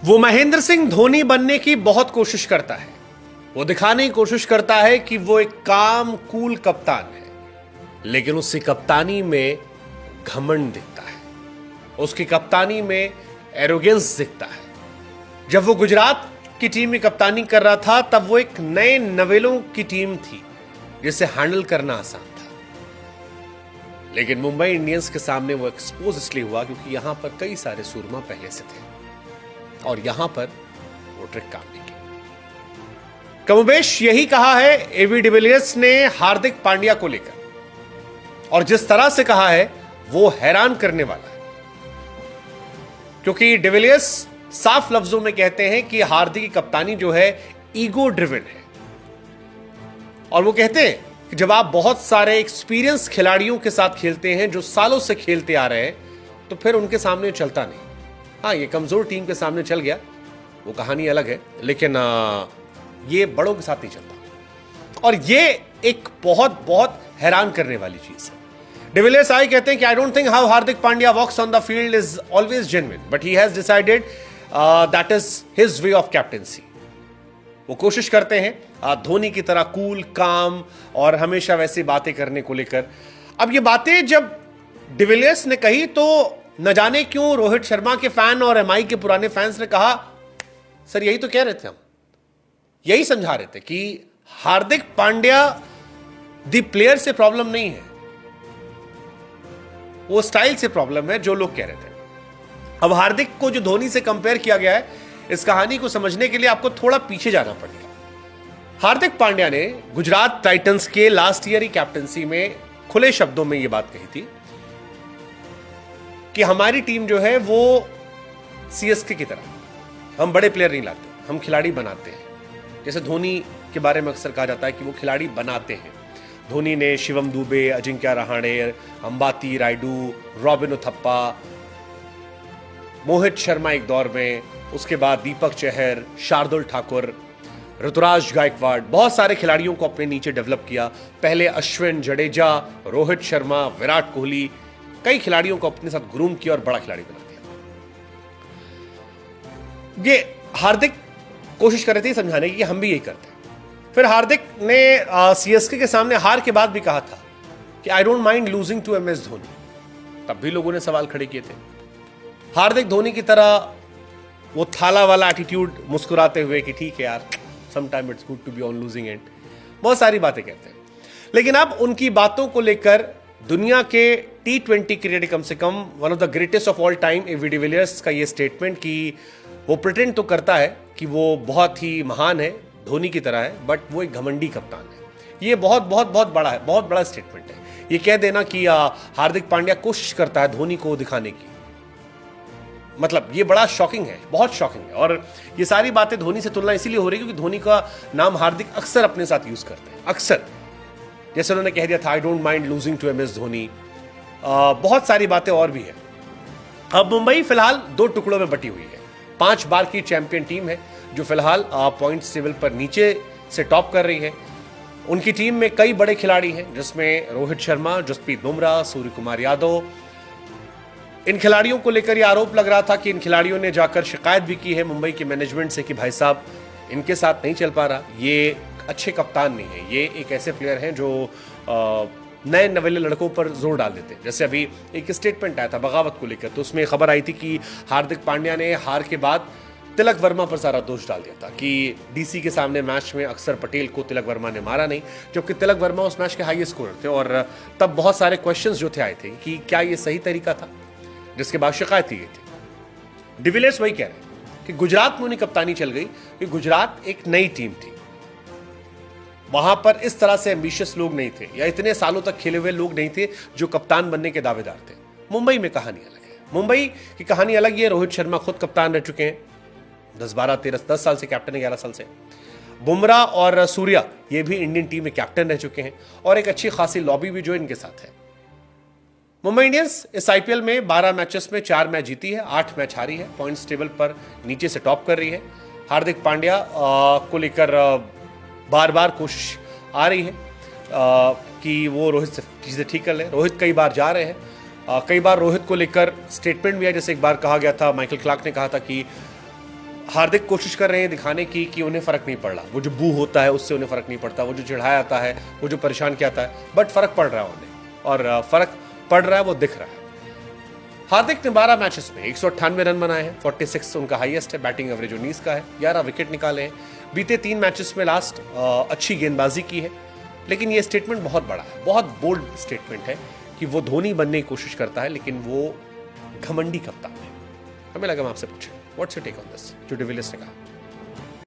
वो महेंद्र सिंह धोनी बनने की बहुत कोशिश करता है। वो दिखाने की कोशिश करता है कि वो एक काम कूल कप्तान है, लेकिन उसकी कप्तानी में घमंड दिखता है, उसकी कप्तानी में एरोगेंस दिखता है। जब वो गुजरात की टीम में कप्तानी कर रहा था तब वो एक नए नवेलों की टीम थी जिसे हैंडल करना आसान था, लेकिन मुंबई इंडियंस के सामने वो एक्सपोज इसलिए हुआ क्योंकि यहां पर कई सारे सूरमा पहले से थे और यहां पर वो ट्रिक काम नहीं की। कमोबेश यही कहा है एबी डिविलियर्स ने हार्दिक पांड्या को लेकर, और जिस तरह से कहा है वो हैरान करने वाला है, क्योंकि डिविलियर्स साफ लफ्जों में कहते हैं कि हार्दिक की कप्तानी जो है ईगो ड्रिवन है, और वो कहते हैं कि जब आप बहुत सारे एक्सपीरियंस खिलाड़ियों के साथ खेलते हैं जो सालों से खेलते आ रहे हैं, तो फिर उनके सामने चलता नहीं। हाँ, ये कमजोर टीम के सामने चल गया, वो कहानी अलग है, लेकिन ये बड़ों के साथ नहीं चलता, और ये एक बहुत बहुत हैरान करने वाली चीज है। डिविलियर्स आई कहते हैं कि I don't think how Hardik Pandya walks on the field is always genuine, but he has decided that is his way of captaincy. वो कोशिश करते हैं धोनी की तरह कूल काम और हमेशा वैसी बातें करने को लेकर। अब ये बातें जब डिविलियर्स ने कही तो न जाने क्यों रोहित शर्मा के फैन और एमआई के पुराने फैंस ने कहा, सर यही तो कह रहे थे, हम यही समझा रहे थे कि हार्दिक पांड्या द प्लेयर से प्रॉब्लम नहीं है, वो स्टाइल से प्रॉब्लम है, जो लोग कह रहे थे। अब हार्दिक को जो धोनी से कंपेयर किया गया है, इस कहानी को समझने के लिए आपको थोड़ा पीछे जाना पड़ेगा। हार्दिक पांड्या ने गुजरात टाइटंस के लास्ट ईयर ही कैप्टनसी में खुले शब्दों में यह बात कही थी कि हमारी टीम जो है वो सीएसके की तरह, हम बड़े प्लेयर नहीं लाते, हम खिलाड़ी बनाते हैं। जैसे धोनी के बारे में अक्सर कहा जाता है कि वो खिलाड़ी बनाते हैं। धोनी ने शिवम दुबे, अजिंक्य रहाणे, अंबाती रायडू, रॉबिन उथप्पा, मोहित शर्मा एक दौर में, उसके बाद दीपक चहर, शार्दुल ठाकुर, ऋतुराज गायकवाड़, बहुत सारे खिलाड़ियों को अपने नीचे डेवलप किया। पहले अश्विन, जडेजा, रोहित शर्मा, विराट कोहली, कई खिलाड़ियों को अपने साथ ग्रूम किया और बड़ा खिलाड़ी बना दिया। ये हार्दिक कोशिश कर रहे थे समझाने की कि हम भी यही करते हैं। फिर हार्दिक ने सीएसके के सामने हार के बाद भी कहा था कि I don't mind losing to MS Dhoni. तब भी लोगों ने सवाल खड़े किए थे। हार्दिक धोनी की तरह वो थाला वाला एटीट्यूड, मुस्कुराते हुए कि ठीक है यार, some time it's good to be on losing end, बहुत सारी बातें कहते हैं। लेकिन अब उनकी बातों को लेकर दुनिया के T20 क्रिकेट, कम से कम one of the greatest of all time AB de Villiers का ये स्टेटमेंट कि वो प्रिटेंड तो करता है कि वो बहुत ही महान है, धोनी की तरह है, बट वो एक घमंडी कप्तान है। ये बहुत बहुत बहुत बड़ा है, बहुत बड़ा स्टेटमेंट है। ये कह देना कि हार्दिक पांड्या कोशिश करता है धोनी को दिखाने की, मतलब ये बड़ा शॉकिंग है, बहुत शॉकिंग है। और ये सारी बातें धोनी से तुलना इसीलिए हो रही है क्योंकि धोनी का नाम हार्दिक अक्सर अपने साथ यूज करते हैं, अक्सर। जैसे उन्होंने कह दिया था I don't mind losing to MS Dhoni, बहुत सारी बातें और भी है। अब मुंबई फिलहाल 2 टुकड़ों में बटी हुई है। 5 बार की चैंपियन टीम है जो फिलहाल पॉइंट्स टेबल पर नीचे से टॉप कर रही है। उनकी टीम में कई बड़े खिलाड़ी हैं, जिसमें रोहित शर्मा, जसप्रीत बुमराह, सूर्य कुमार यादव। इन खिलाड़ियों को लेकर यह आरोप लग रहा था कि इन खिलाड़ियों ने जाकर शिकायत भी की है मुंबई के मैनेजमेंट से कि भाई साहब इनके साथ नहीं चल पा रहा, ये अच्छे कप्तान नहीं है, ये एक ऐसे प्लेयर हैं जो नए नवेले लड़कों पर जोर डाल देते हैं। जैसे अभी एक स्टेटमेंट आया था बगावत को लेकर, तो उसमें खबर आई थी कि हार्दिक पांड्या ने हार के बाद तिलक वर्मा पर सारा दोष डाल दिया था कि डीसी के सामने मैच में अक्षर पटेल को तिलक वर्मा ने मारा नहीं, जबकि तिलक वर्मा उस मैच के हाईएस्ट स्कोरर थे। और तब बहुत सारे क्वेश्चंस जो थे आए थे कि क्या ये सही तरीका था, जिसके बाद शिकायत की गई थी। डिविलियर्स वही कह रहे हैं कि गुजरात में उन्हें कप्तानी चल गई कि गुजरात एक नई टीम थी, वहां पर इस तरह से एम्बिशियस लोग नहीं थे या इतने सालों तक खेले हुए लोग नहीं थे जो कप्तान बनने के दावेदार थे। मुंबई में कहानी अलग है, मुंबई की कहानी अलग है। रोहित शर्मा खुद कप्तान रह चुके हैं, 10 साल से कैप्टन है, 11 साल से। बुमराह और सूर्या ये भी इंडियन टीम में कैप्टन रह चुके हैं, और एक अच्छी खासी लॉबी भी जो इनके साथ है। मुंबई इंडियंस इस आईपीएल में 12 मैचेस में 4 मैच जीती है, 8 मैच हारी है, पॉइंट्स टेबल पर नीचे से टॉप कर रही है। हार्दिक पांड्या को लेकर बार बार कोशिश आ रही है कि वो रोहित से चीज़ें ठीक कर ले। रोहित कई बार जा रहे हैं, कई बार रोहित को लेकर स्टेटमेंट भी है। जैसे एक बार कहा गया था, माइकल क्लार्क ने कहा था कि हार्दिक कोशिश कर रहे हैं दिखाने की कि उन्हें फर्क नहीं पड़ रहा, वो जो बू होता है उससे उन्हें फर्क नहीं पड़ता, वो जो चिढ़ाया जाता है, वो जो परेशान किया जाता है, बट फर्क पड़ रहा है उन्हें, और फर्क पड़ रहा है, वो दिख रहा है। हार्दिक ने 12 मैचेस में 198 रन बनाए हैं, 46 उनका हाईएस्ट है, बैटिंग एवरेज 19 का है, 11 विकेट निकाले हैं, बीते 3 मैचेस में लास्ट अच्छी गेंदबाजी की है। लेकिन ये स्टेटमेंट बहुत बड़ा है, बहुत बोल्ड स्टेटमेंट है कि वो धोनी बनने की कोशिश करता है, लेकिन वो घमंडी कप्तान है। हमें लगा हम आपसे पूछें, what's your take on this, जो डिविलियर्स ने कहा।